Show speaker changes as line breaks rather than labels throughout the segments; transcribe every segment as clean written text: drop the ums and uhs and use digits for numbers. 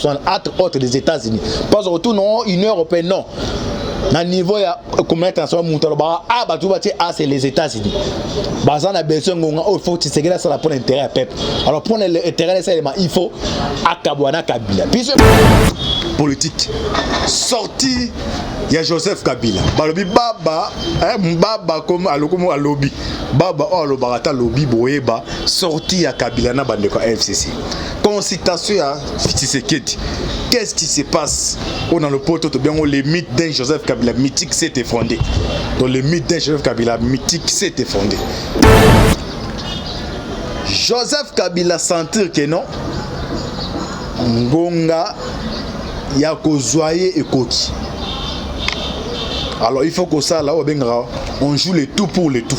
entre autres les États-Unis. Parce que tout non, Union européenne, non. Na niveau ya communauté internationale mondiale c'est les États-Unis. Bazan a besoin il faut que tu sais ça pour l'intérêt à peuple. Alors pour l'intérêt ça il faut akabwana Kabila. Puis politique sorti il y a Joseph Kabila. Balobi baba baba comme alokomo alobi. Baba o alobarata lobi boyeba sorti ya Kabila na bande ko FCC. Consultation à Tshisekedi. Qu'est-ce qui se passe? On a le poteau bien le mythe d'un Joseph Kabila mythique s'est effondré. Donc le mythe d'un Joseph Kabila mythique s'est effondré. Joseph Kabila sentir que non Ngonga ya kozwaye ekoti. Alors il faut que ça là on joue le tout pour le tout.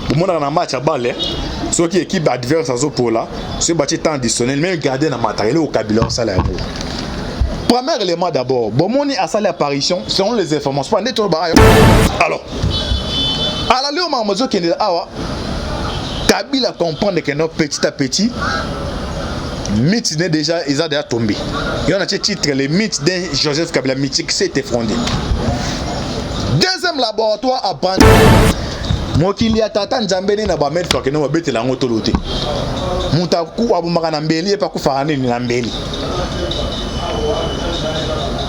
Pour moi dans un match à balle, ceux qui équipe adverse à Zopola, ce bâti temps additionnel, même garder dans matériel au Kabila ça là. Premier élément d'abord, bon moni a sa apparition selon les informations. Alors, à la lieu Mamozo qui est là, Kabila comprend que non petit à petit, mythe n'est déjà ils ont déjà tombé. Il y a un titre le mythe de Joseph Kabila mythique s'est effondré. Deuxième laboratoire à Bandi. Mokili ya tata Nzambeni na ba mettre que no betela ngotolote. Mutaku abumaka na mbeli e pa kufarane ni na mbeli.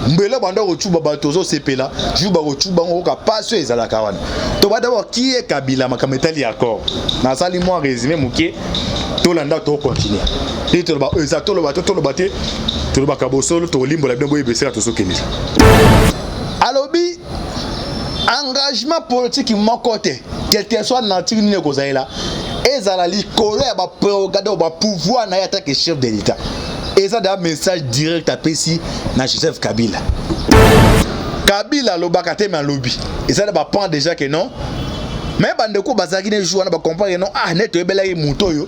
Mbele banda rochuba batozo sepela, juba rochuba ngoka paso ezala kawana. To ba d'abord qui est Kabila makametali accord. Na sali moi résumé muke to landa to continuer. Et to ba exacto lo bato to lo baté to lo bakabosolo to limbo la bembo ebesera to sokeni. Alobi engagement politique mokote quel que soit nature ni kozaela ezala likolo ya ba prérogative ba pouvoir na yata que chef de l'état. Et ça un message direct à Pessi na Joseph Kabila. Kabila lo bakate ma lobby. Et ça va prendre déjà que non. Mais bandeko bazaki ne joue na ba comprendre non ah net ebela ye muto yo.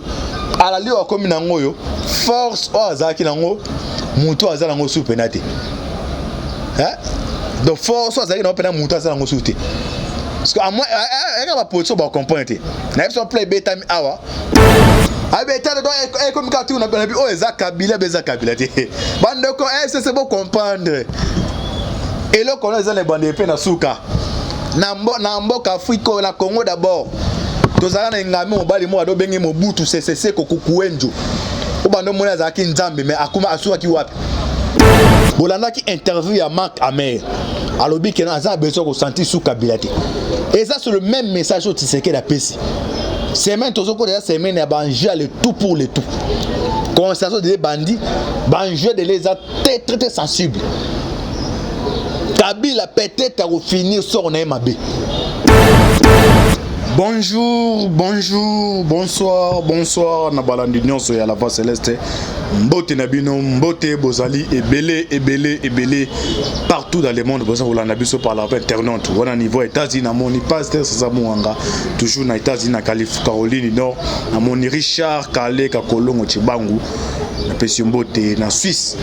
Ala li o komi na ngoyo force o azaki na ngo muto azala ngo soupenate. Hein? Donc force o azaki na opena muto azala ngo souté. Parce que à moi elle va position ba comprendre. Na ils sont play beta mi awa. Abeta do e comme quand on a bien oh eza Kabila beza Kabila te. Bande ko c'est bon comprendre. Et là qu'on a les bande pe na suka. Na mboka Afrique na Congo d'abord. Tozala na ngami mobali mo ado bengi Mobutu CCC ko kukuenjo. O bande mo na zaki Nzambe mais akuma asuka ki wapi. Bolanda ki interview ya Marc Amer. Alobi que na za besoin ko sentir sous Kabila te. Et ça c'est le même message au Tshisekedi a Pessi. Semaine tous au déjà semaine ya banjou le tout pour le tout. Conversation des bandits, banjou de les très très sensible. Kabila peut-être à finir sur Naïmabé. Bonjour, bonjour, bonsoir, bonsoir. Nabalandi nyonso ya la voix céleste. Mbote nabino, mbote bozali ebele partout dans le monde. Boza olanda biso par la internaute. On a niveau États-Unis na moni pasteur Sazamuanga, toujours na États-Unis na Caroline Nord, na moni Richard Kale Kakolongo Chibangu, na pesi mbote na Suisse.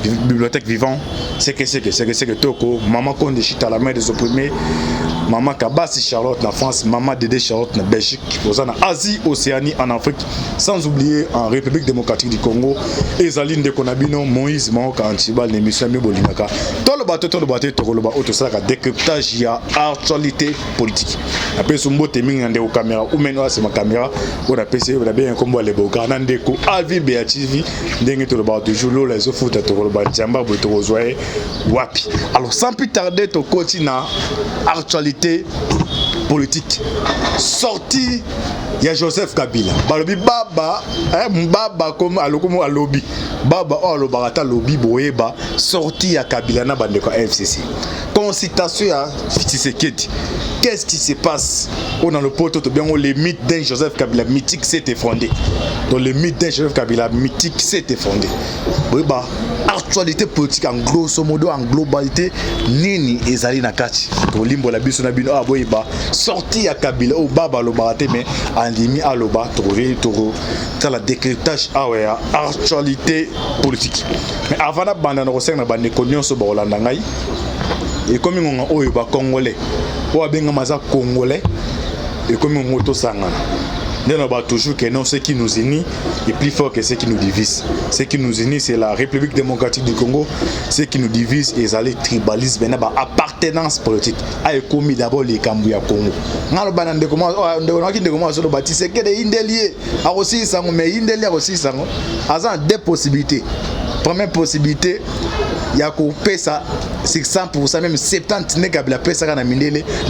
Bibliothèque vivant, c'est que Toko, maman Konde Chita la mère des opprimés, maman Kabasi Charlotte en France, maman Dédé Charlotte en Belgique, aux en Asie, Océanie, en Afrique, sans oublier en République démocratique du Congo, et Zaline de Konabino, Moïse, Maroc, Antibal, l'émission Bolinaka. Tout le bateau, tout ça, décryptage, il y a actualité politique. Après, ce mot, t'es mis en caméra, ou maintenant, c'est ma caméra, on a PC, on a bien un combo à l'époque, on a des coups, Alvi, Beativi, dengue tout le bateau, toujours les autres foot, wapi. Alors sans plus tarder to continue actualité politique sorti il y a Joseph Kabila balobi baba baba comme alokomo alobi baba o alobarata lobi boyeba sorti ya Kabila na bande ko FCC consultation à Tshisekedi. Qu'est-ce qui se passe? On a le poteau bien le mythe d'un Joseph Kabila mythique s'est effondré. Donc le mythe d'un Joseph Kabila mythique s'est effondré. Oui bah actualité politique en grosso modo en globalité nini ezali na kati to limbo la biso na bino aboyeba sorti ya Kabila o baba lo barate mais andimi aloba to la décryptage awa actualité politique. Mais avant na banda na kosenga bande konyoso ba Holanda ngai et comme on oyo ba congolais o abenga maza congolais et comme on moto sangana on va toujours que non, ce qui nous unit est plus fort que ce qui nous divise. Ce qui nous unit, c'est la République démocratique du Congo. Ce qui nous divise, c'est le tribalisme, appartenance politique. A commis d'abord les Cambouya Congo. On a bandé comment sur le bâti, c'est que des indéliés. A aussi ça, mais indéliés aussi ça. A deux possibilités. Première possibilité, il y a coupé ça, c'est 100%, même 70% n'est qu'à la paix, ça va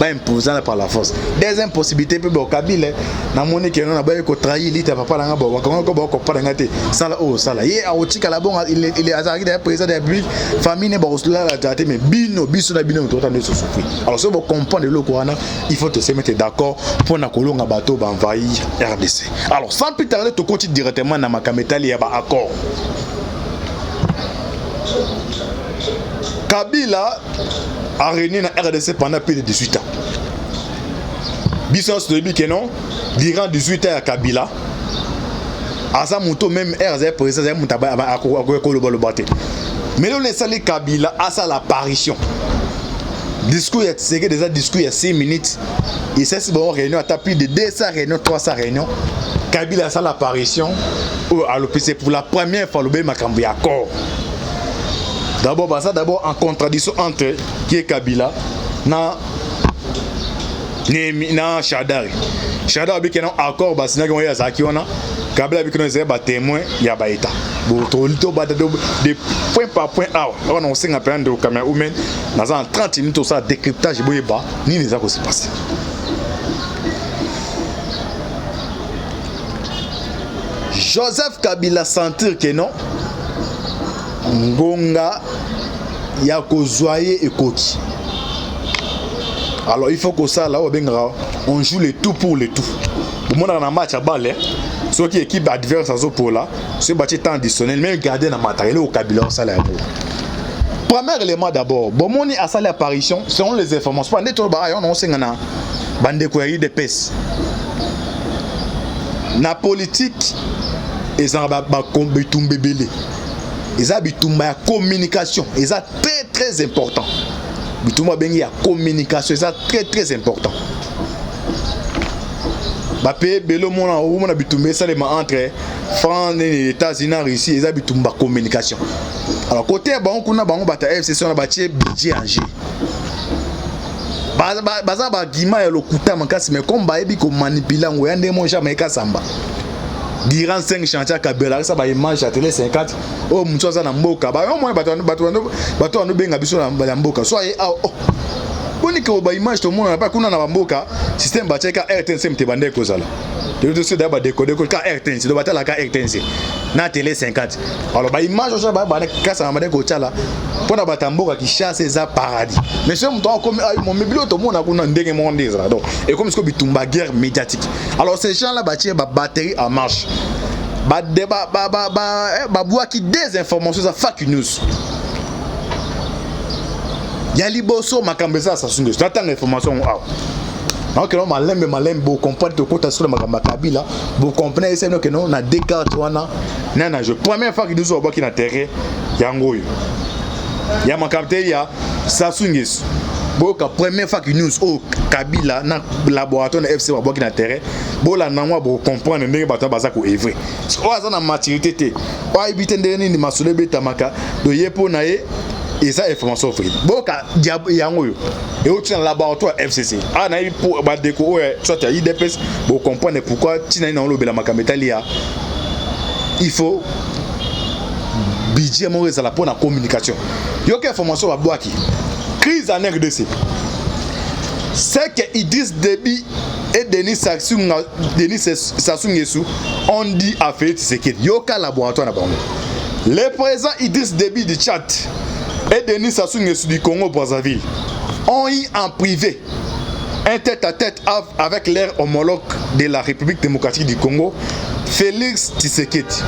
imposer par la force. Deuxième possibilité, peut être Kabila, na moni que non a pas trahi l'État, papa langa bon, comment on pas d'engagé, ça là, oh ça là, hier à Otika là bon, il est azaré de président de la République, famille n'est pas au là la tête, mais bino tout en de se souffrir. Alors si vous comprenez le Coran, il faut se mettre d'accord pour na kolonga bateau ba envahir RDC. Alors sans plus tarder, tu continues directement dans ma camétali, il y a un accord. Kabila a régné dans RDC pendant plus de 18 ans. Bissons de que non, durant 18 ans à Kabila, à sa moto même RDC président Moutaba a collaboré. Mais là, on a Kabila à sa l'apparition. Discours, c'est déjà discours il y a 6 minutes. Et c'est si bon réunion, à plus de 200 réunions, 300 réunions. Kabila a sa l'apparition. À l'OPC pour la première fois, le B Makambi accord. D'abord, en contradiction entre qui est Kabila na Shadari. Shadari a un accord, Kabila a un témoin, il y a un état. De point par point, on sait un peu de Cameroun, dans 30 minutes, ça décryptage, ni les accords se passent. Joseph Kabila sentir que non. Ngonga ya kozwaye ekoti. Alors il faut que ça là on joue le tout pour le tout. Pour moi dans un match à balle, ceux qui équipe adverse à pour là, ce bâti temps additionnel même garder dans matériel au Kabila ça là. Premier élément d'abord, bon moni a ça l'apparition selon les informations. Pendant tout barayon on sait ngana bande koyeri de pes. Na politique et ça va tomber belé. Ils ont la communication, ils sont très très important. Il communication, c'est très très important. Bapé belo mona o mona bitumbe ça les entre France et les États-Unis Russie, ils ont la communication. Alors côté bon kuna bango bata FCC on a bâti budget en G. Baza ba gima ya lokuta makasi mais comme ba ebi ko manipuler ngo yande mo jamais ka samba. Durant 5 chantiers Kabila ça va image à télé 50 oh mutu za na mboka ba au moins bato no benga biso na mboka soit oh boni ko ba image to mona pas kuna na mboka système ba cheka RTNC mte bande ko zala de dossier d'aba décoder ko ka RTNC do batala ka RTNC na télé 50 alors ba image ça ba kasa na bande ko chala pona batamboka ki chasse za paradis mais ce mutu comme mon mebilo to mona kuna ndenge monde za donc et comme ce ko bitumba guerre médiatique alors ces gens là bâtir ba batterie en marche ba bois qui des informations ça fake news ya liboso makambeza ça sunge j'attends l'information donc non malem bo comprendre to kota sur makamba Kabila bo comprendre c'est que non na Descartes wana na je première fois que nous on qui na terrain yango yo ya makambte ya Sasungesu boka première fois que nous au Kabila na laboratoire na FC ba qui na terrain bo la nangwa bo comprendre ndenge bato baza ko evre o aza na maturité te o ibite ndeni ni masole betamaka do yepo na ye et ça information free boka yango yo et au tien laboratoire FCC ah na pour ba déco soit ya IDPS bo comprendre pourquoi tina na lobela makametalia il faut budget mo ezala pour la communication yo que information ba boaki crise en RDC c'est que Idriss Déby et Denis Sassou Nguesso ont dit à Félix Tshisekedi yoka laboratoire na bango le président Idriss Déby du Tchad et Denis Sassou Nguesso du Congo Brazzaville ont eu en privé un tête-à-tête avec leur homologue de la République démocratique du Congo, Félix Tshisekedi.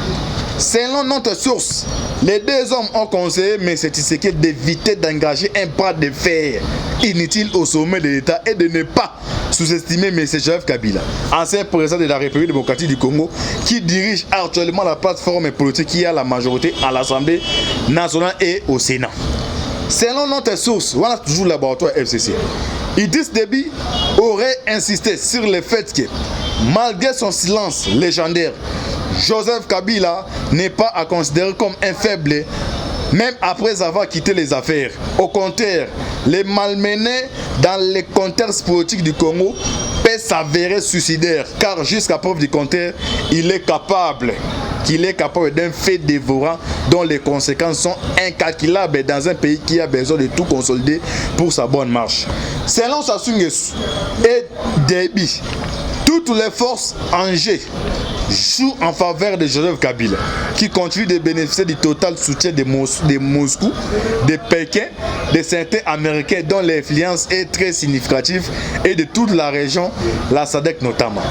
Selon notre source, les deux hommes ont conseillé M. Tshisekedi d'éviter d'engager un bras de fer inutile au sommet de l'État et de ne pas sous-estimer M. Joseph Kabila, ancien président de la République démocratique du Congo, qui dirige actuellement la plateforme politique qui a la majorité à l'Assemblée nationale et au Sénat. Selon notre source, voilà toujours le laboratoire FCC, Idriss Déby aurait insisté sur le fait que Malgré son silence légendaire, Joseph Kabila n'est pas à considérer comme un faible, même après avoir quitté les affaires. Au contraire, les malmenés dans les contextes politiques du Congo peut s'avérer suicidaire, car jusqu'à preuve du contraire, il est capable d'un fait dévorant dont les conséquences sont incalculables dans un pays qui a besoin de tout consolider pour sa bonne marche. Selon Sassou Nguesso et Déby, toutes les forces en jeu jouent en faveur de Joseph Kabila, qui continue de bénéficier du total soutien de Moscou, de Pékin, de certains Américains dont l'influence est très significative et de toute la région, la SADC notamment.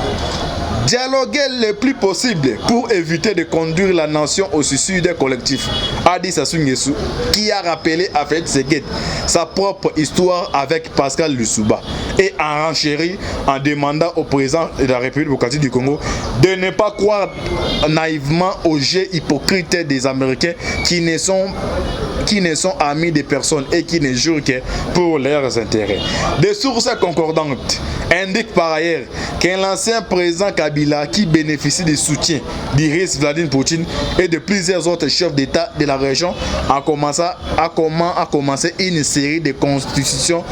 Dialoguer le plus possible pour éviter de conduire la nation au suicide collectif, a dit Sassou Nguesso, qui a rappelé à Félix Tshisekedi sa propre histoire avec Pascal Lissouba et a renchéri en demandant au président de la République démocratique du Congo de ne pas croire naïvement au jeu hypocrite des Américains qui ne sont amis des personnes et qui ne jurent que pour leurs intérêts. Des sources concordantes indiquent par ailleurs qu'un ancien président Kabila qui bénéficie du soutien d'Iris Vladimir Poutine et de plusieurs autres chefs d'État de la région a commencé une série de consultations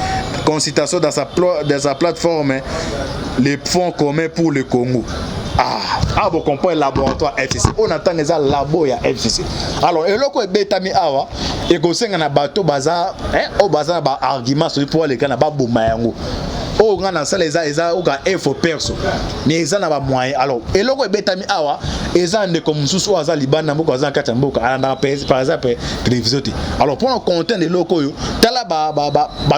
dans sa plateforme les fonds communs pour le Congo. Vous comprenez le laboratoire FCC. On attend les labo ya FCC. Alors, et là, quand betami awa, et qu'on sait qu'on a bateau bazar, au bazar ba argument sur pour les canabas boumayango. Oh, on a ça les a ou ga info perso. Mais ils en ont moyen. Alors, et là, quand betami awa, ils ont des comme sous soit Liban na moko azan kata mboka ana par exemple télévision. Alors, pour le content des locaux yo, tala ba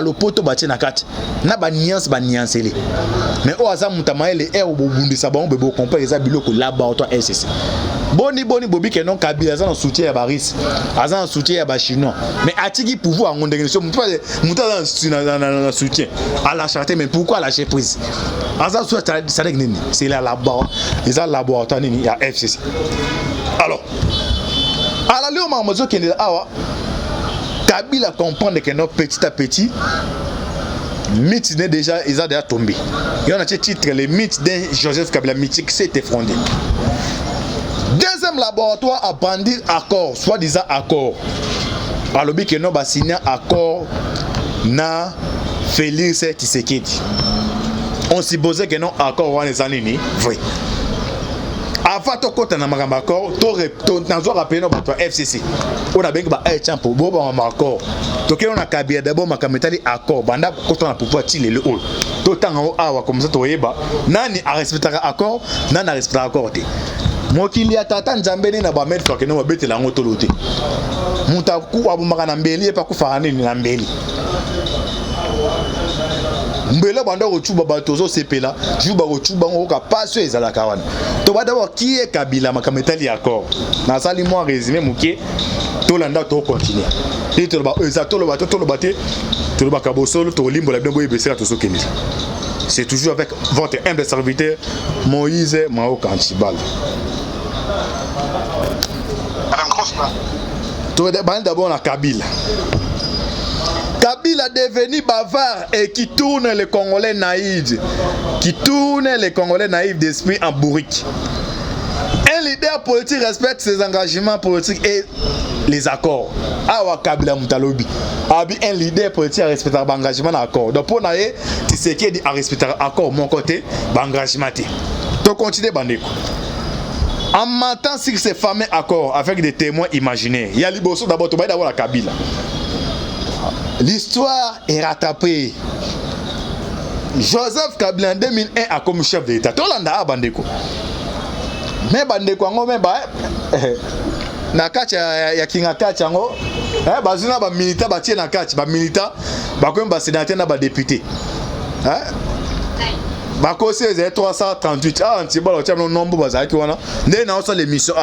lo poto ba tina kati. Na ba nuance les. Mais au azan mutamaye les air au bobundi sa ba on bebo compare les biloko laboratoire FCC. Boni bobi que non Kabila azan soutien ya baris, azan soutien ya ba chinois. Mais atiki pouvoir en négociation muta dans soutien à la charité. Mais pourquoi lâcher prise? Azan soutien ça nini? C'est la laboratoire nini ya FCC. Alors, à la Léo Mamozo qui est awa, Kabila comprend que non petit à petit mythe déjà ils ont déjà tombé. Il y en a titre les mythes de Joseph Kabila mythique s'est effondré. Deuxième laboratoire a brandi accord, soi-disant accord. Alors que non va signer accord na Félix Tshisekedi. On supposait que non accord on les années vrai. Avant to kota na magamba accord, to nazo rappeler no bato FCC. On a bien que ba champo bo ba accord. To ke on a Kabila d'abord makametali accord banda kota na pouvoir tirer le haut. To tanga awa comme ça to yeba nani a respecter accord, nani a respecter accord te. Mokili ya tata nzambeni na ba mettre que no ba betela ngoto lote. Muta ku abumaka na mbeli e pa ku farani na mbeli. Mbele banda rochuba batozo sepela juba rochuba ngoka paso ezalaka wana to ba d'abord qui est Kabila makametali accord na sali moi résumé muke to landa to continuer et to ba ezato lo bato to lo baté to lo bakabosolo to limbo la bembo ebesera to sokeni. C'est toujours avec votre humble serviteur Moïse Mao Kantibal. Madame Grossman. To d'abord na Kabila. Kabila est devenu bavard et qui tourne les Congolais naïfs, d'esprit en bourrique. Un leader politique respecte ses engagements politiques et les accords. Awa Kabila Moutalobi. Un leader politique respecte l'engagement d'accord. Donc pour naïe, tu sais qui est à respecter l'accord mon côté, l'engagement. Donc continue bandeko. En mentant sur ces fameux accords avec des témoins imaginaires. Il y a l'Ibosso d'abord, tu vas d'abord la Kabila. L'histoire est rattrapée. Joseph Kabila en 2001 a comme chef d'État. Tolanda a bandeko. Mais bandeko ngo mais ba na kati ya kinga kati ngo bazuna ba milita ba tie na kati ba milita ba ko ba sénateur na ba député. Ba ko c'est 338 antibalo tia no nombre bazaki wana. Ndé na osa l'émission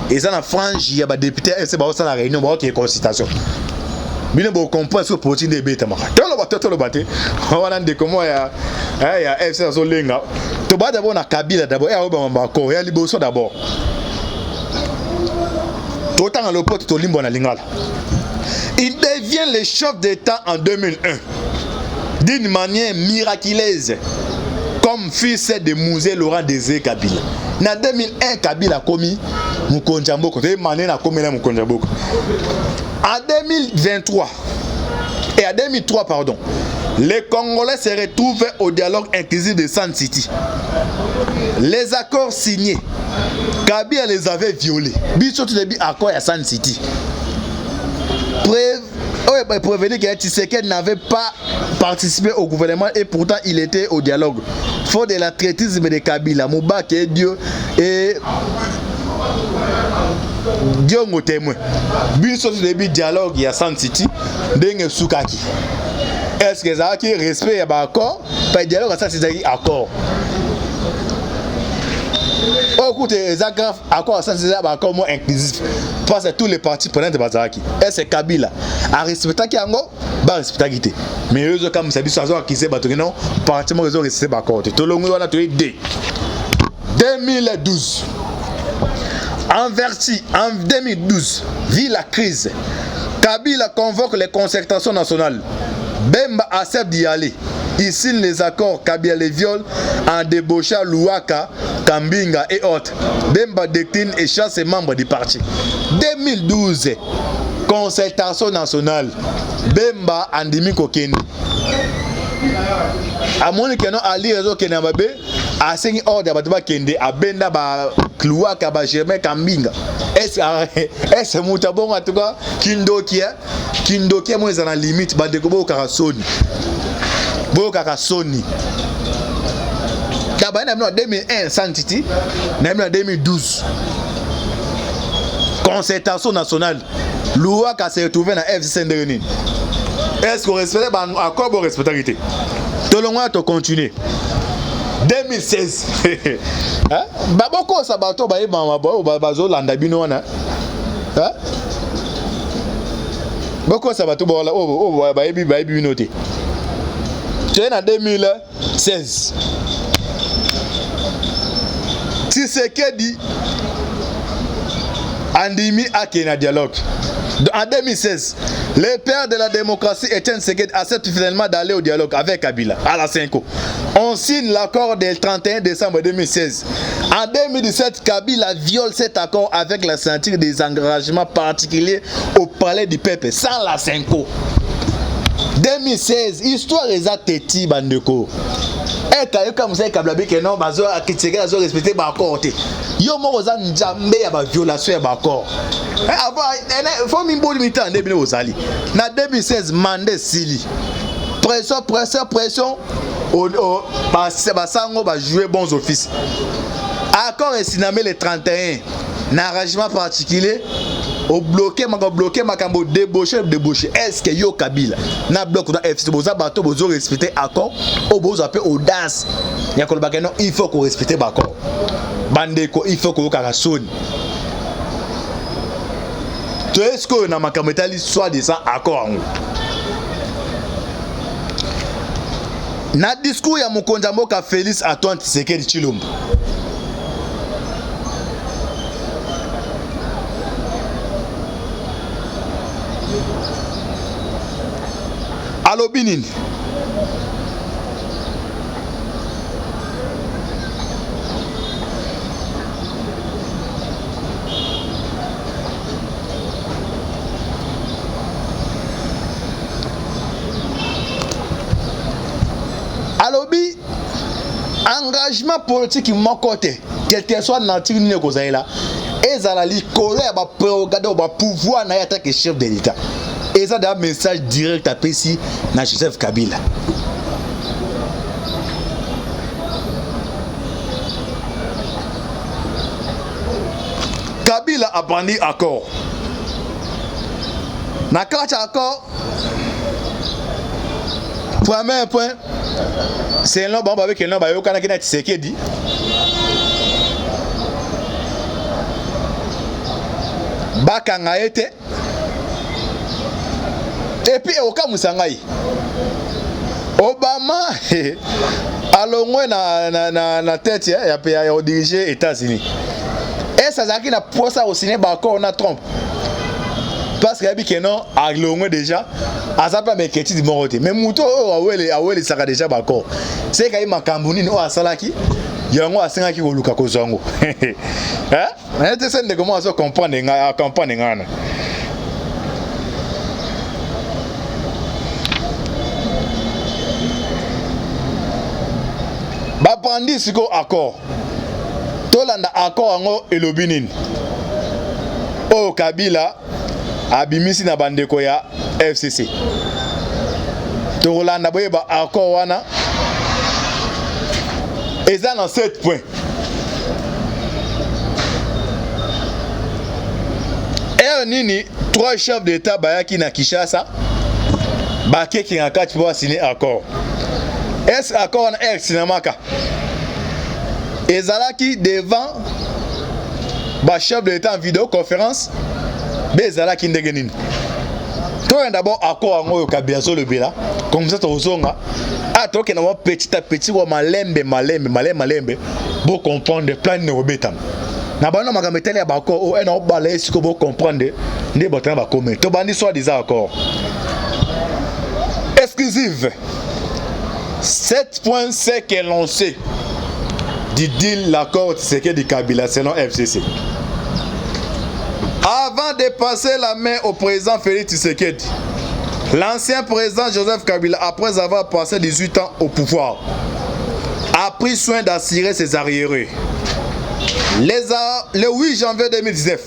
et ça na frange ya ba député c'est ba osa la réunion ba qui consultation. Bine bo comprendre ce protéine de bêta maka. Tolo baté. Wana de comment ya FC so lenga. To ba d'abord na Kabila d'abord et ba mbako ya Liboso d'abord. To tanga le pote to limbo na lingala. Il devient le chef d'État en 2001 d'une manière miraculeuse. comme fils de Mouzé Laurent Désiré Kabila. En 2001, Kabila a commis Mukonjamboko. En 2023 et en 2003, pardon, les Congolais se retrouvent au dialogue inclusif de Sun City. Les accords signés, Kabila les avait violés. Biso tout début accord à Sun City. Prévenir que Tshisekedi n'avait pas participé au gouvernement et pourtant il était au dialogue. Faute de l'attritisme de Kabila, Moubak et Dieu et Dieu nous témoin. Biso tout début dialogue à Sun City, Denge Soukaki. Est-ce que ça a qui respect à l'accord? Pas dialogue à Sun City accord. Écoutez, ça grave accord à Sun City accord moins inclusif. Parce que tous les partis prenant de Bazaraki. Est-ce que Kabila a respecté qui ango? Bah respecté qui était. Mais eux comme ça dit ça qui s'est battu non, parti moi ils ont respecté accord. Tout le monde on a trouvé 2012. En 2012, vu la crise, Kabila convoque les concertations nationales. Bemba accepte d'y aller. Il signe les accords, Kabila les viole en débauchant Louaka, Kambinga et autres. Bemba décline et chasse ses membres du parti. 2012, concertation nationale. Bemba Andimi Kokeni. A mon écran, Ali Rezo Kenamabe a signé ordre à Batba Kende, à Benda, Louaka, Germain Kambinga. Est-ce que Moutabon en tout cas, Kindokia, moi, ils ont la limite, Badekobo Karasoni. Boka Sony. D'abord, en 2001, Santiti, en 2012. Concertation nationale. Louaka s'est retrouvé dans FC Saint-Denis. Est-ce qu'on respecte l'accord pour respecter? Tout le monde a continué. 2016. Baboko Sabato Baye Mamabo, Babazo Landabino. Boko Sabato Baye Binoté. En 2016, Tshisekedi Andimi a un dialogue. En 2016, le père de la démocratie Etienne Tshisekedi accepte finalement d'aller au dialogue avec Kabila à la 5. On signe l'accord du 31 décembre 2016. En 2017, Kabila viole cet accord avec la ceinture des engagements particuliers au palais du peuple sans la 5. 2016, histoire exacte bandeko. Et quand comme ça Kabila que non bazo akiteke azo respecter ba accord te. Yo mo oza njambe ya ba violation ya ba accord. Avant faut mimbo limite en 2016. Na 2016 mandé sili. Pression ba sango ba jouer bons offices. Accord est signé le 31. N'arrangement particulier au bloqué makambo débauché. Est-ce que yo Kabila na bloc na FC boza bato bozo respecter accord au bozo appel audace ya ko bakeno il faut qu'on respecte accord bandeko il faut qu'on karasoni to est-ce que na makambo etali soit de ça accord na discours ya mokonza mboka Félix Antoine Tshisekedi Tshilombo Allo Binini. Alobi engagement politique mon côté quel que soit nature ni kozaila ezala likolo ya ba prérogative ba pouvoir na attaque chef de l'état. Et ça un message direct à Pessi na Joseph Kabila. Kabila a brandi accord. Na carte accord. Premier point, c'est un nom avec un nom ba yokana kina Tshisekedi. Bakanga ete. Et puis Oka Musangai Obama alongwe na tête ya diriger États-Unis. Et ça zaki na posa au ciné ba encore na Trump. parce que yabi keno a longue déjà a ça pas meketi di morote mais muto awele saka déjà bako c'est kai makambuni no asalaki yango asengaki koluka kozango hein mais tu sais comment ça comprendre nga comprendre ngana ba pandi siko accord tolanda accord ngo elobi nini o Kabila abimisi na bandeko ya FCC tolanda boye ba accord wana eza na 7 points et nini 3 chefs d'état bayaki na Kinshasa bakeki na kati pour signer accord. Est-ce accord en ex cinémaka ezalaki devant ba chef de l'état en vidéoconférence bezalaki ndenge nini to d'abord accord ngo Kabila so le bela comme ça tozonga atoke na wa petit à petit wa malembe bo comprendre plan ne obetam na bana magametele ya bako o ena obala esiko bo comprendre nde botana ba comment to bandi soit des accords exclusive 7 points c'est qu'est lancé du deal l'accord Tshisekedi Kabila selon FCC. Avant de passer la main au président Félix Tshisekedi, l'ancien président Joseph Kabila, après avoir passé 18 ans au pouvoir, a pris soin d'assurer ses arriérés. Le 8 janvier 2019,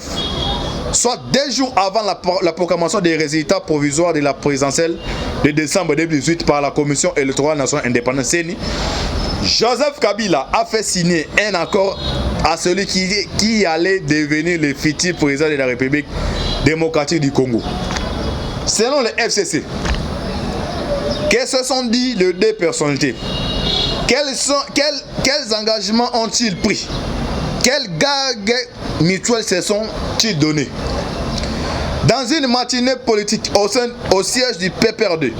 soit 2 jours avant la proclamation des résultats provisoires de la présidentielle de décembre 2018 par la Commission électorale nationale indépendante CENI, Joseph Kabila a fait signer un accord à celui qui allait devenir le futur président de la République démocratique du Congo. Selon le FCC, que se sont dit les deux personnalités? Quels engagements ont-ils pris? Quels gags mutuels se sont-ils donnés? Dans une matinée politique au siège du PPRD,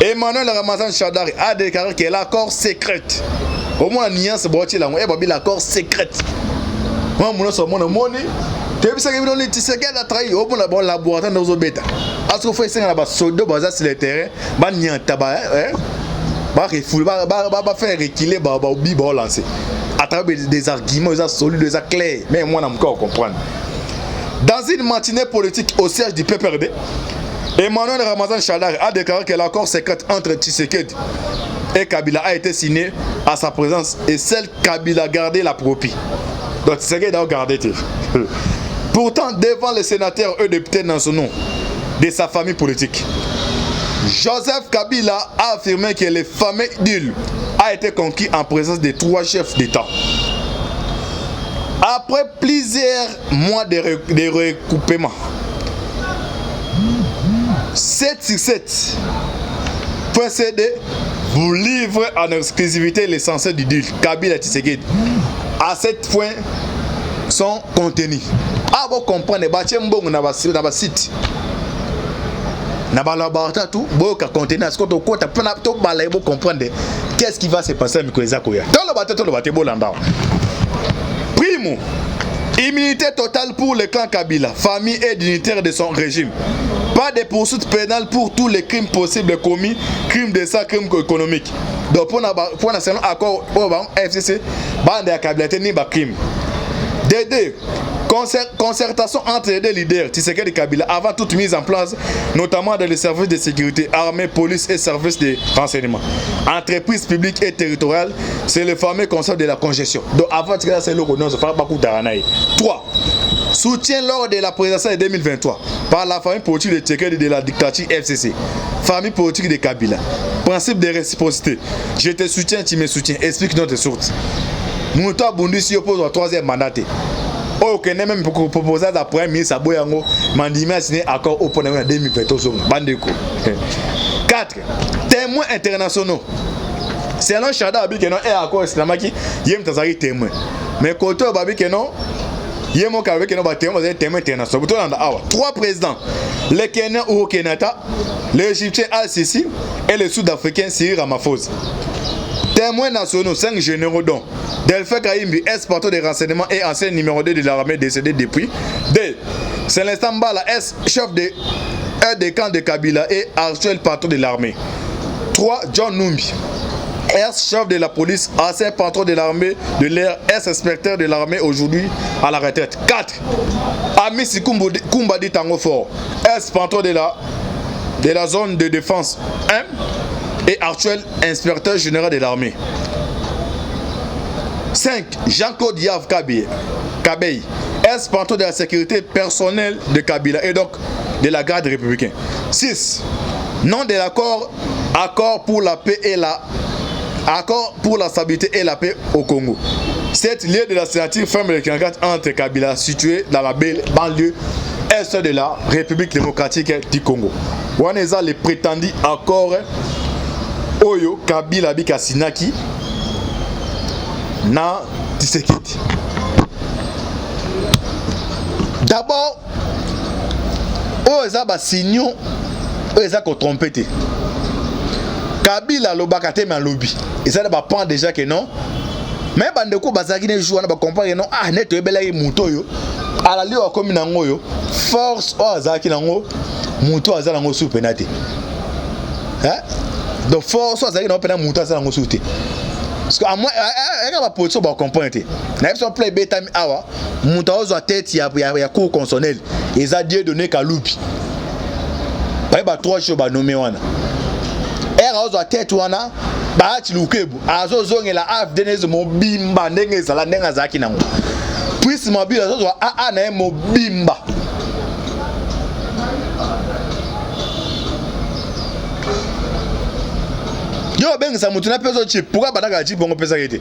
Emmanuel Ramazan Shadari a déclaré que l'accord secret, au moins l'accord secret, tu sais que tu sais qu'elle a trahi au bon laboratoire dans nos bêta. Parce qu'on fait ça là-bas, sur deux bases sur le terrain, bah n'y a tabac, bah faire reculer, bah lancer. À travers des arguments, des solides, des clairs, mais moi on encore comprendre. Dans une matinée politique au siège du PPRD, Emmanuel Ramazan Shadari a déclaré que l'accord secret entre Tshisekedi et Kabila a été signé à sa présence et celle Kabila a gardé la propie. Donc Tshisekedi a gardé. Pourtant, devant les sénateurs et députés nationaux de sa famille politique, Joseph Kabila a affirmé que le fameux deal a été conquis en présence des 3 chefs d'État. Après plusieurs mois de recoupement, 767 procédé vous livre en exclusivité l'essentiel du deal. Kabila et Tshisekedi à 7 points sont contenus. Ah, vous comprenez, na site. Na laboratoire tout, vous comprenez, vous comprenez qu'est-ce qui va se passer avec les Akoya. Dans le bateau, Primo, immunité totale pour le clan Kabila, famille et dignitaires de son régime. Pas de poursuites pénales pour tous les crimes possibles commis, crimes de sang, crimes économiques. Donc pour un accord FCC, bande à Kabila ni ba crime. D2, concertation entre les deux leaders Tshisekedi et Kabila avant toute mise en place, notamment dans les services de sécurité, armée, police et services de renseignement. Entreprises publiques et territoriales, c'est le fameux concept de la congestion. Donc avant de c'est le non, ça fera beaucoup d'aranaï. 3. Soutien lors de la présidentielle de 2023 par la famille politique de Tshisekedi de la dictature FCC. Famille politique de Kabila. Principe de réciprocité. Je te soutiens, tu me soutiens. Explique notre source. Mouta Bundi s'y oppose au 3e mandat. Oh, que même proposé à la première ministre à Boyango, Mandimi a signé accord au point de 2023. 4. Témoins internationaux. Selon Chada Abikeno et accord islamaki, yem tazari témoin. Mais côté Babikeno, yem au Kabikeno témoin international. 3 présidents. Le Kenya Uhuru Kenyatta, l'Égyptien Al-Sisi et le Sud-Africain Cyril Ramaphosa. Témoins nationaux, 5 généraux dont Delphin Kaimbi, ex-patron des renseignements et ancien numéro 2 de l'armée décédé depuis. 2. Célestin Mbala, ex-chef de un des camps de Kabila et actuel patron de l'armée. 3. John Numbi, ex-chef de la police, ancien patron de l'armée de l'air, ex-inspecteur de l'armée aujourd'hui à la retraite. 4. Amisi Kumbadi Tangofor, ex-patron de la zone de défense 1 et actuel inspecteur général de l'armée. 5. Jean-Claude Yav Kabey, ex-patron de la sécurité personnelle de Kabila et donc de la garde républicaine. 6. Nom de l'accord accord pour la paix et accord pour la stabilité et la paix au Congo. 7. Lieu de la signature ferme de 44 entre Kabila situé dans la belle banlieue est de la République démocratique du Congo. On a les prétendus accords Oyo Kabila Bika Sinaki na Tshisekedi. D'abord, Oza signaux, Oza ko trompé. Kabila lobaka te mais lobby. Et ça va prendre déjà que non. Mais bandeko bazaki ne joue na ba comprendre non ah net ebela ye muto yo. Ala li wa komi nango yo. Force Ozaki nango muto azala ngo sous penalty. Hein? Donc force Ozaki na penalty muto azala ngo sous te. Parce que à moi elle va position ba comprendre. Na son play beta mi awa muto ozo tête ya cour constitutionnel. Eza Dieu donné kalupi. Ba 3 jours ba nommé wana. Era ozo tête wana ba ti lukebu azo zongela afdenez mo bimba ndenge zala ndenga zaki nango. Puis mobile azo a na mo bimba. Yo benga sa mutu na peso chip pourquoi badaka chip bongo pesa kete.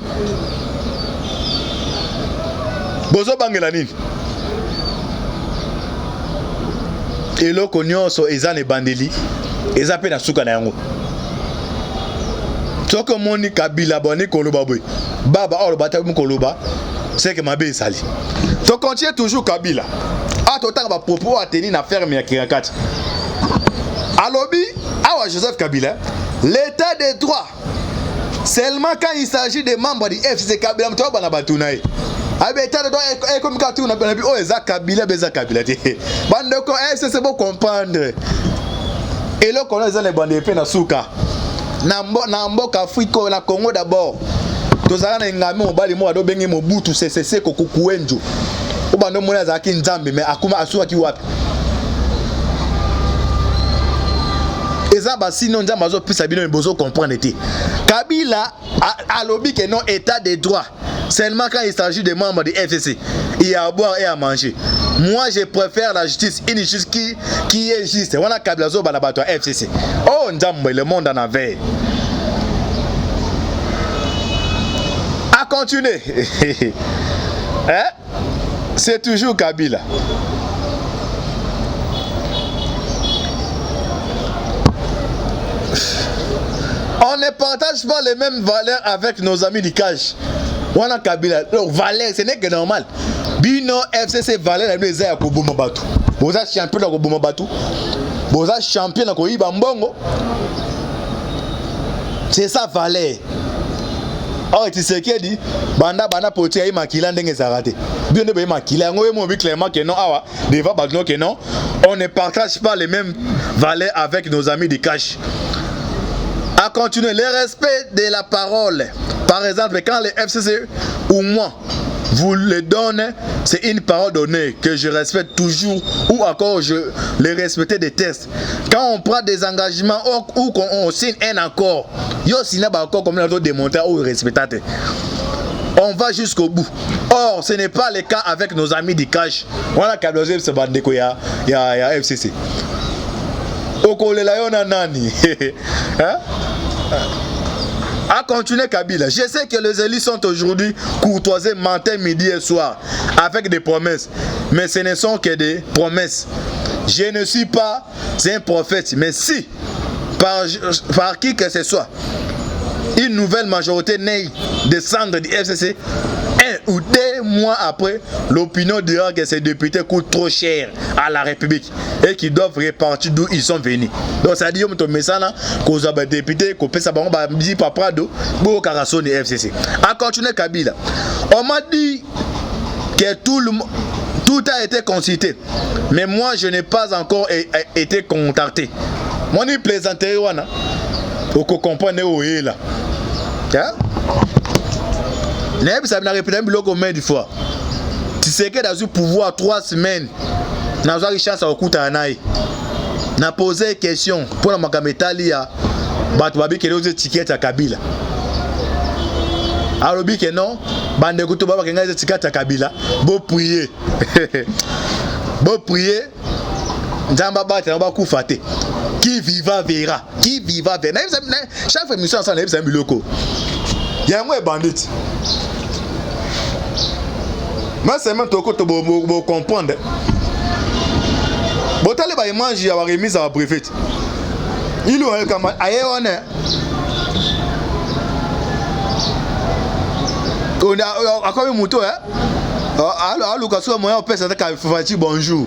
Bozo bangela nini? Eloko nyonso eza ne bandeli eza pe na suka na yango. Toko moni Kabila boni koloba boy. Baba olo bata mu koloba. C'est que ma bé sali. To continue toujours Kabila. A to tanga ba propos a tenir na ferme ya Kirakat. Alobi awa Joseph Kabila, l'état de droit seulement quand il s'agit des membres du FCC Kabila mto bana batunaye. Abe état de droit est comme quand on a bien oh eza Kabila beza Kabila te. Bande ko c'est bon comprendre. Et là qu'on a les bande pe na suka. Na mboka Afrika na Congo d'abord. Tozala na ngame mobali mo ado bengi Mobutu CCC ko kukuenjo. Obando mona zaki nzambe mais akuma asuwa ki wapi. Eza ba sinon nzambe azo pisa bino bozo comprendre te. Kabila a lobby que non état de droit. Seulement quand il s'agit des membres du FCC, il y a à boire et à manger. Moi, je préfère la justice, une justice qui est juste. On a Kabila zo banabato FCC. Oh, nzambe, le monde en avait. À continuer. Hein? C'est toujours Kabila. On ne partage pas les mêmes valeurs avec nos amis du cash. On a Kabila. Donc, valeur, ce n'est que normal. Bino FCC valeur, les airs pour Boumabatu. Vous êtes champion dans Boumabatu. Vous êtes champion dans Ibambongo. C'est ça valeur. Oh, tu sais qui dit banda poti ay makila ndenge zarate. Bien de makila ngoye mo bi clairement que non awa devant bagno que non. On ne partage pas les mêmes valeurs avec nos amis du cash. À continuer le respect de la parole. Par exemple, quand les FCC ou moi vous le donne, c'est une parole donnée que je respecte toujours ou encore je les respecte des tests. Quand on prend des engagements ou qu'on signe un accord, yo signe un accord comme l'autre démonté ou respecté. On va jusqu'au bout. Or, ce n'est pas le cas avec nos amis du cash. On a qu'à deuxième ce bandeko ya FCC. Okolela yona nani. Hein? À continuer Kabila, je sais que les élus sont aujourd'hui courtoisés matin, midi et soir avec des promesses, mais ce ne sont que des promesses. Je ne suis pas un prophète, mais si par qui que ce soit une nouvelle majorité née des cendres du FCC, un ou deux mois après, l'opinion dira que ces députés coûtent trop cher à la République et qu'ils doivent repartir d'où ils sont venus. Donc ça dit que message là, qu'on a des députés, qu'on peut savoir, on dit pas prado, bon Carasso et FCC. À continuer Kabila, on m'a dit que tout a été consulté, mais moi je n'ai pas encore été contacté. Moi ni plaisanterie wana, pour qu'on comprenne où il est là. N'est-ce pas la République combien de fois? Tu sais que dans un pouvoir 3 semaines, dans une chance à Okuta Anaï, n'a posé question pour la Makametali à Batwabi qui est aux étiquettes à Kabila. Alors que non, bande de baba qui est étiquettes à Kabila, beau prier, beau prier, Nzamba bate na ba kufate. Qui viva verra, qui viva verra. Chaque émission ça n'est pas un biloko. Il y a un bandit. Moi c'est même toko to bo comprendre. Bo tale ba image ya remise à préfet. Il ou comme aye on est. On a comme moto hein. Alors Lucas so moyen pèse ça ka fati bonjour.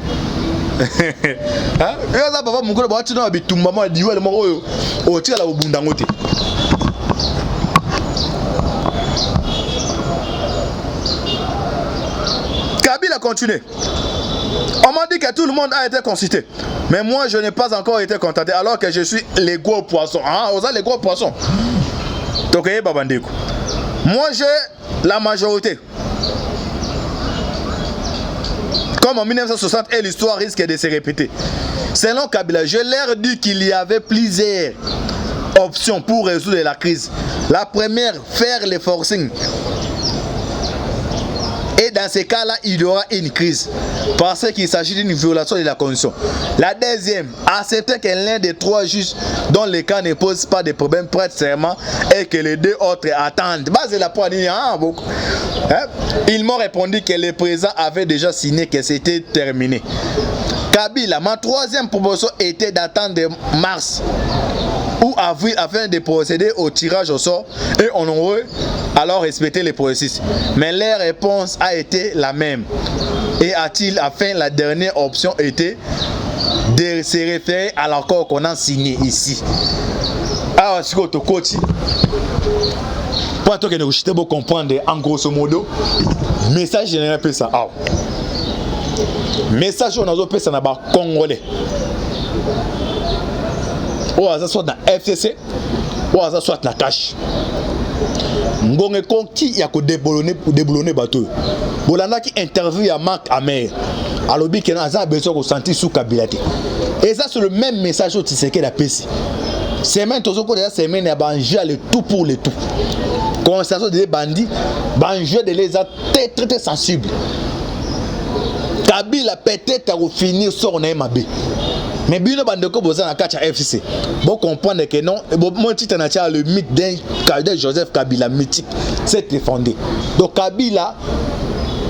Hein? Et ça papa mon ko ba tu na bitumba mo di wele mo oyo. O tira la obunda ngote. Kabila continue. On m'a dit que tout le monde a été consulté. Mais moi, je n'ai pas encore été contacté alors que je suis les gros poissons. Ah, vous avez les gros poissons. Donc, moi, j'ai la majorité. Comme en 1960, et l'histoire risque de se répéter. Selon Kabila, je leur dis qu'il y avait plusieurs options pour résoudre la crise. La première, faire les forcing. Et dans ces cas-là, il y aura une crise parce qu'il s'agit d'une violation de la constitution. La deuxième, accepter que l'un des 3 juges dont le cas ne pose pas de problème prête serment et que les 2 autres attendent. Bah, c'est la poignée. Ils m'ont répondu que le président avait déjà signé que c'était terminé. Kabila, ma 3e proposition était d'attendre mars ou avril afin de procéder au tirage au sort et on aurait alors respecté les processus. Mais leur réponse a été la même. Et a-t-il enfin la dernière option était de se référer à l'accord qu'on a signé ici. Alors, si tu coach, pour toi que vous comprendre en grosso modo, message général c'est ça. Message on a fait ça na ba congolais. Ou ça soit dans FCC ou ça soit na cash. Ngonge konki ya ko déboulonner bateau. Bolanda qui interview à Marc Amer. Alobi que na za besoin ko sentir sous Kabila. Et ça c'est le même message au Tshisekedi la PC. C'est même toujours que c'est même ya banja le tout pour le tout. Conversation des bandits, banja de les très très sensible. Kabila peut-être à finir sur on mabé. Mais bien bandeko boza na kacha FCC. Bon comprendre que non, mon titre na le mythe d'un Joseph Kabila mythique s'est effondré. Donc Kabila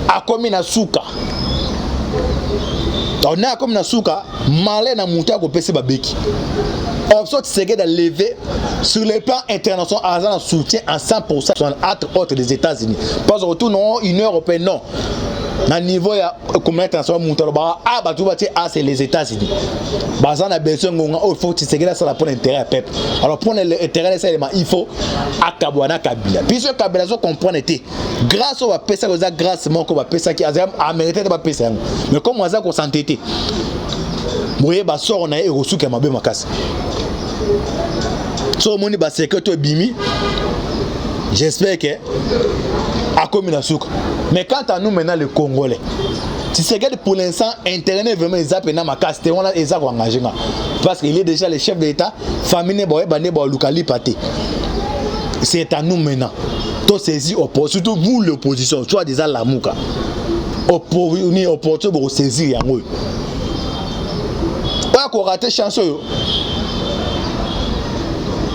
a commis na souka. On a comme na souka, malé na monter ko pese babeki. Option Tshisekedi a levé sur le plan international à un soutien à 100% entre autres des États-Unis. Pas au tout non, Union européenne non. Na niveau ya communauté internationale monter ba batu ba c'est les États-Unis. Bazan a besoin ngonga il faut Tshisekedi ça pour l'intérêt à peuple. Alors pour l'intérêt des éléments, il faut akabwana Kabila. Puisque Kabila so comprendre était grâce au pesa ko za grâce mon ko ba pesa ki a mérité ba pesa. Mais comme on a ko s'entêter. Moye ba sort na e rosuka mabe makasi. So moni ba secrétaire bimi. J'espère que a commis la souk. Mais quant à nous maintenant les Congolais, si c'est que pour l'instant internet vraiment ils appellent na makasi on a ils engagé parce qu'il est déjà le chef de l'État famille boy bané bo lukali paté. C'est à nous maintenant. Tout saisi surtout vous l'opposition, soit déjà la mouka. Opposition pour saisir yango. Pas qu'on rate chanceux.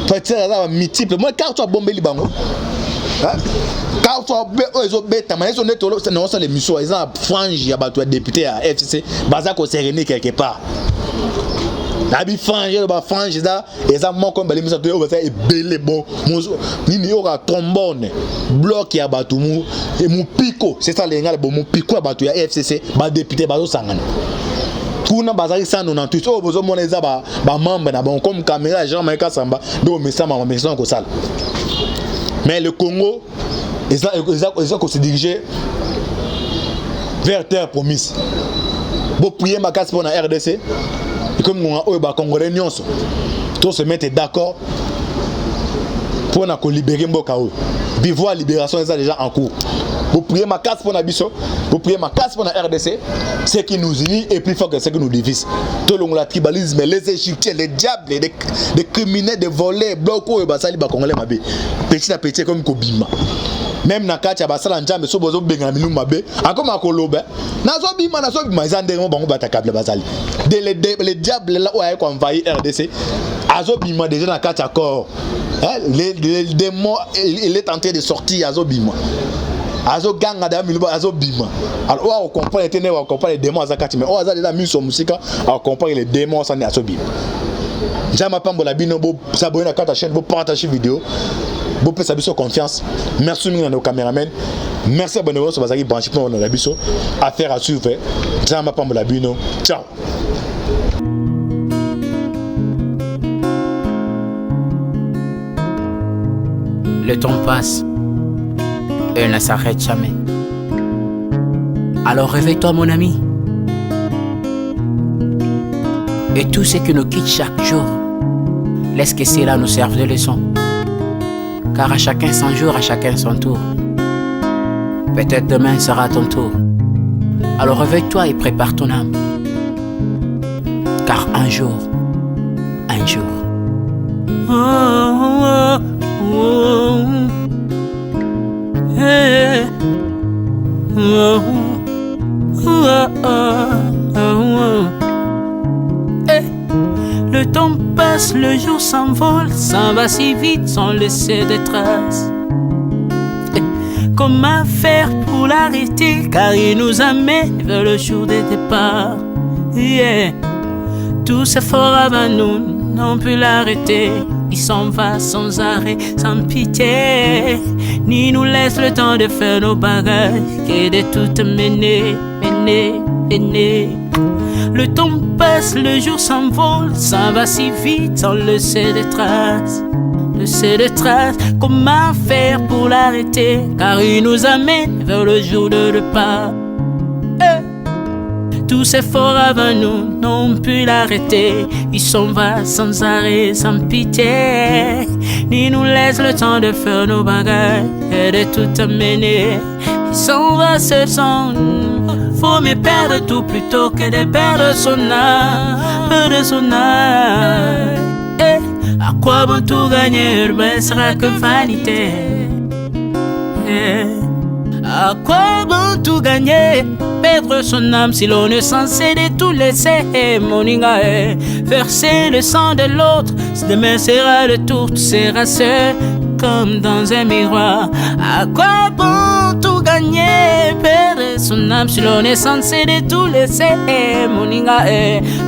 Peut-être là multiple. Moi quand tu as bombé Libango. Quand tu as bêta, mais ils sont les missions, ils ont frange, il y a des députés à FCC, Bazako Séréné quelque part. La bi frange ba frange ça et ça mon comme balimi ça to ba ça e belé bon ni aura trombone bloc ya batumu et mon pico c'est ça les gars bon mon pico batu ya FCC ba député ba zo sangana kuna bazali 198 oh bozo mona eza ba membre na bon comme caméra Jean-Michel Samba do mesa ma maison ko sala mais le Congo ils ont se diriger vers terre promise. Vous priez ma casse pour la RDC et comme nous avons Congolais nyonso tous se mettre d'accord pour nous libérer Mbokao. Vivre la libération est déjà en cours. Vous priez ma casse pour la Bisso, vous priez ma casse pour la RDC, ce qui nous unit est plus fort que ce qui nous divise. Tout le monde le tribalisme, les Égyptiens, les diables, les criminels, des volets, blocs et basali ba Congolais mabe. Petit à petit comme Kobima. Même na kati ya basala njambe so bozo benga milu mabe akoma koloba nazo bima izande mo bango batakable basali les diables là où a envahi RDC azo bima déjà na kati ya corps les démons il est en train de sortir azo bima azo ganga da milu azo bima alors on comprend on comprend les démons azakati mais on aza déjà mis sur musika on comprend les démons ça ne azo bima njama pambola bino bo s'abonner na kati ya chaîne bo partager vidéo. Vous pouvez savoir confiance. Merci à nos caméramans. Merci à Bonheur sur Bazaki Branchi pour nos abisso. Affaire à suivre. Jean-Ma Pambolabino. Ciao.
Le temps passe et elle ne s'arrête jamais. Alors réveille-toi mon ami. Et tout ce qui nous quitte chaque jour, laisse que cela nous serve de leçon. Car à chacun son jour, à chacun son tour. Peut-être demain sera ton tour. Alors réveille-toi et prépare ton âme. Car un jour. Le temps passe, le jour s'envole, s'en va si vite sans laisser de traces. Comment faire pour l'arrêter, car il nous amène vers le jour de départ. Tout c'est fort avant nous, n'ont pu l'arrêter. Il s'en va sans arrêt, sans pitié, ni nous laisse le temps de faire nos bagages, et de tout mener. Le temps passe, le jour s'envole, s'en va si vite sans laisser de traces. Comment faire pour l'arrêter, car il nous amène vers le jour de départ. Tous ces forts avant nous n'ont pu l'arrêter. Il s'en va sans arrêt, sans pitié, ni nous laisse le temps de faire nos bagages et de tout amener. Il s'en va seul sans nous. Faut me perdre tout plutôt que de perdre son âme, À quoi bon tout gagner, mais sera que vanité. À quoi bon tout gagner, perdre son âme si l'on est censé de tout laisser. Moninga, verser le sang de l'autre, si demain sera le tour, tu seras seul comme dans un miroir. À quoi bon tout gagner, perdre son âme si l'on est censé de tout laisser. Moninga,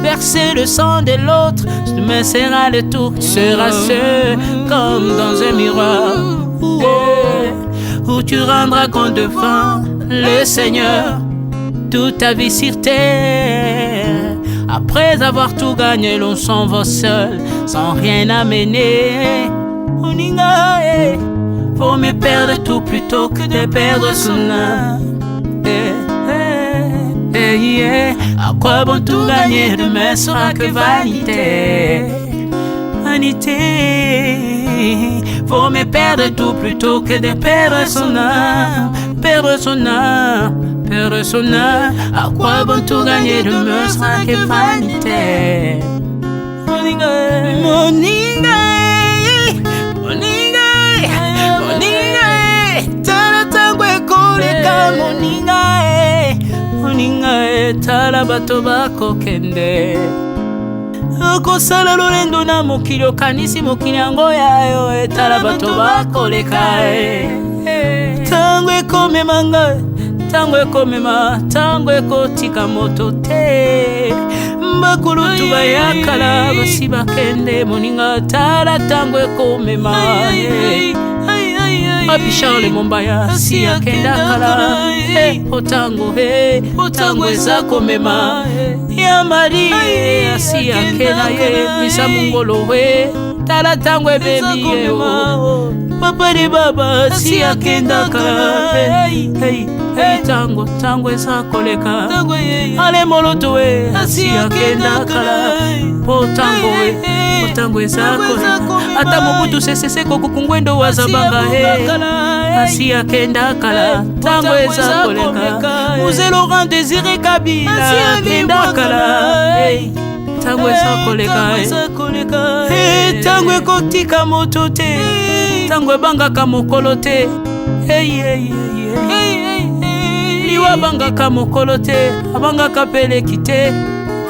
verser le sang de l'autre, si demain sera le tour, tu seras seul comme dans un miroir. Où tu rendras compte devant le Seigneur toute ta vie sur terre. Après avoir tout gagné, l'on s'en va seul, sans rien amener. Faut me perdre tout plutôt que de perdre son âme. À quoi bon tout gagner, demain sera que vanité. Faut me perdre tout plutôt que de perdre son âme. À quoi bon tout gagner, demain sera que vanité. Moninga, tala tangwe koleka. Moninga, tala bato bako kende. Kosala lolendo na mokili okanisi mokili yango yayo, etala bato bakoleka. Tango ekomema ngai, tango ekotika moto te. bakulutu bayakala basi bakende moninga tala tango ekomema Papi Charles Mombaya si akenda kala otango eza komema ya mari si akena ye misa mungolo we tala tango ebebi ye papa de baba si akenda kala tango eza koleka ale moloto we si akenda kala otango eza koleka ata mobutu sesese kokukungwendo wazabanga asi akenda kala tango eza koleka Mzee Laurent Désiré Kabila akenda kala tango eza koleka tango ekotika moto te tango ebangaka mokolo te liwa bangaka mokolo te abangaka peleki te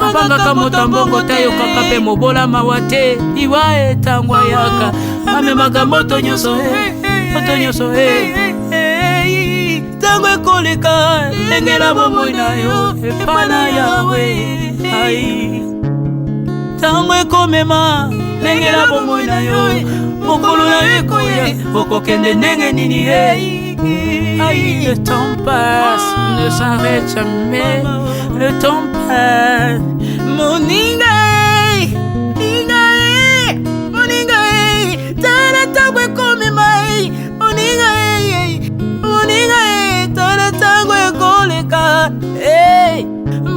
abangaka moto mbongo te ayokaka mpe mobola mawa te liwa tango ayaka amemaka moto nyonso tango ekoleka engela bomoi na yo epana yawe tango ekomema engela bomoi na yo mokolo na yo ekoya okokende ndenge nini le temps passe ne s'arrête jamais le temps passe moninga tala tango ekomema moninga tala tango ekoleka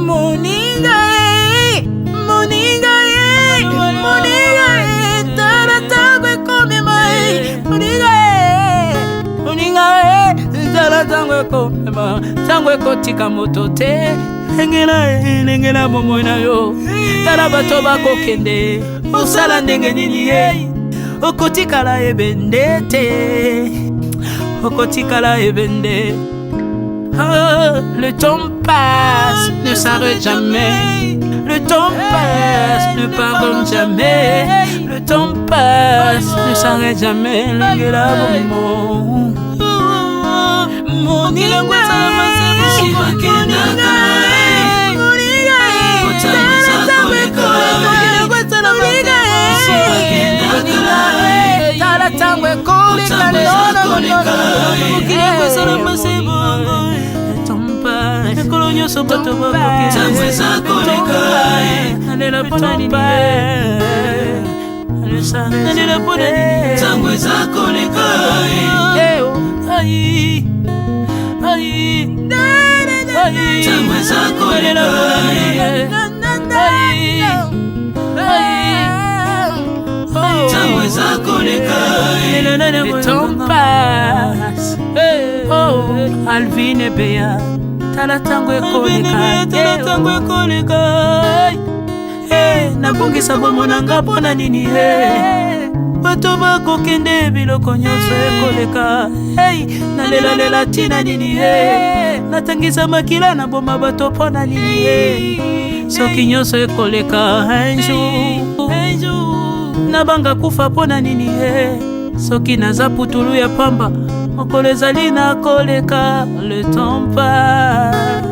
moninga tala tango ekomema moninga tala tango ekomema tango ekotika moto te engela bomoi na yo tala bato bakokende osala ndenge nini okotikala ebende te okotikala ebende le temps passe ne s'arrête jamais le temps passe ne pardonne jamais le temps passe ne s'arrête jamais lengela bomo moninga tala tango ekoleka ekolo nyonso bato bakoki nalela mpona nini nalela mpona nini tango eza koleka tango eza koleka tango eza koleka le temps passe Alvin et Béa tala tango ekoleka nabongisa bomonanga mpona nini bato bakokende biloko nyonso ekoleka nalelalela ntina nini natangisa makila na boma bato mpona nini soki nyonso ekoleka un jour nabanga kufa mpona nini soki naza putulu ya pamba mokolo ezali na koleka le temps passe